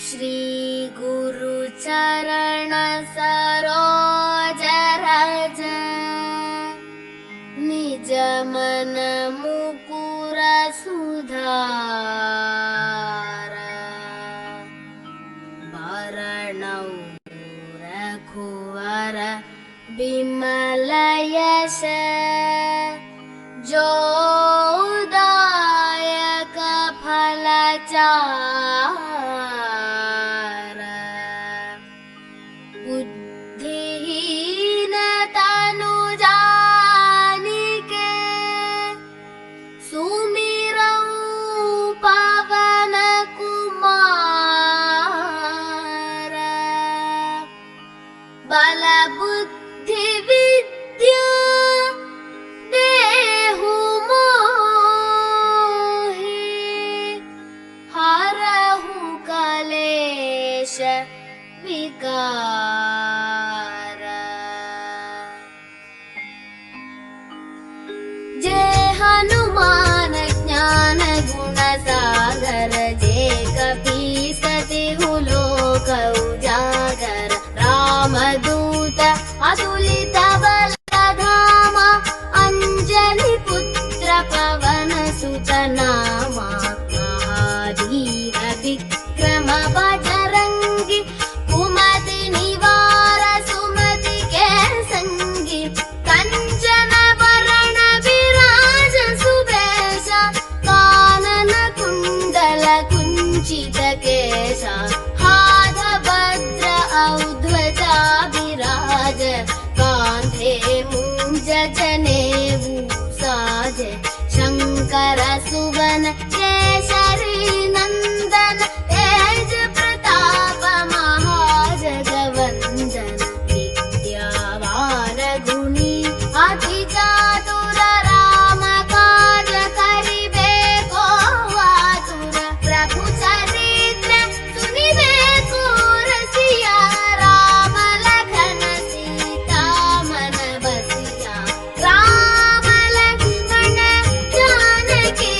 श्री गुरु चरण सरोज रज निज मन मुकुर सुधार भरणौ रघुवर विमल यश जो दायक फल चार बुद्धिहीन तनु जानिके सुमिरौ पवन कुमार बल बुद्धि विद्या देहु मोहि हरहु कलेश विकार जय हनुमान ज्ञान गुण सागर जय कपीस तिहु लोक उजागर रामदूत अतुलित बल धामा अंजनी पुत्र पवन सुत नामा महावीर विक्रम बजरंगी कुमति निवार सुमति के संगी कंचन वरण विराज सुबेश कानन कुंडल कुंचित केशा हाथ वज्र औध्वजा विराज कांधे मूंज जनेऊ साज शंकर सुवन केसरी नंदन तेज प्रताप महाजगवंदन विद्यावान गुणी अति चातुर राम काज करिबे को आतुर प्रभु चरित्र सुनिबे को रसिया राम लखन सीता मन बसिया राम लखन जानकी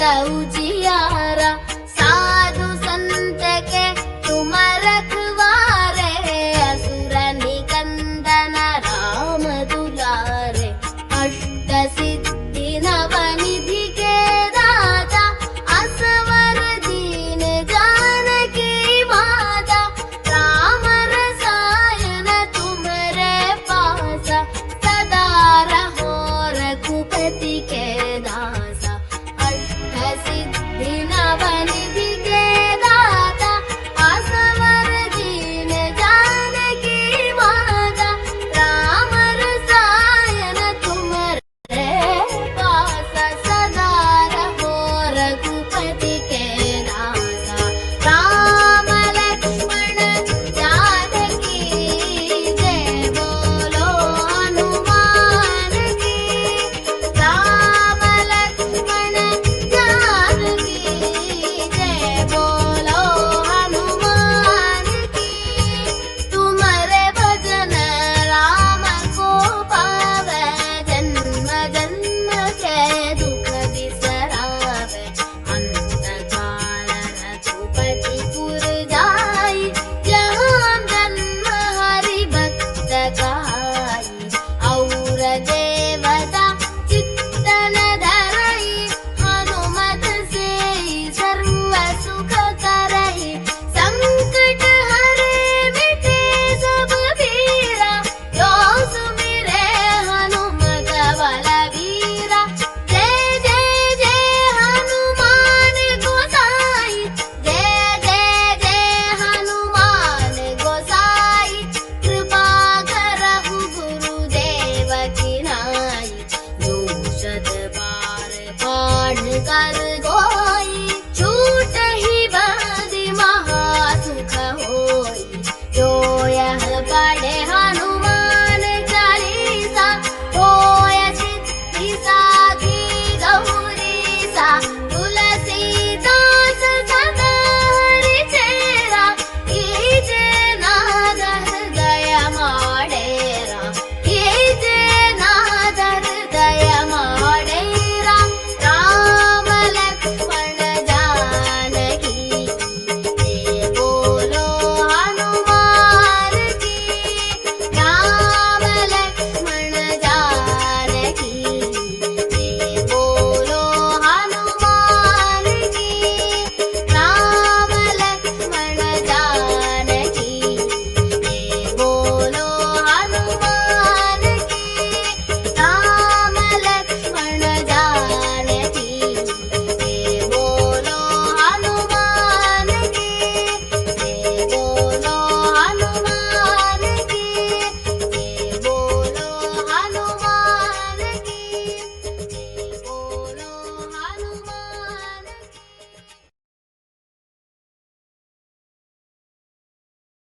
उजियारा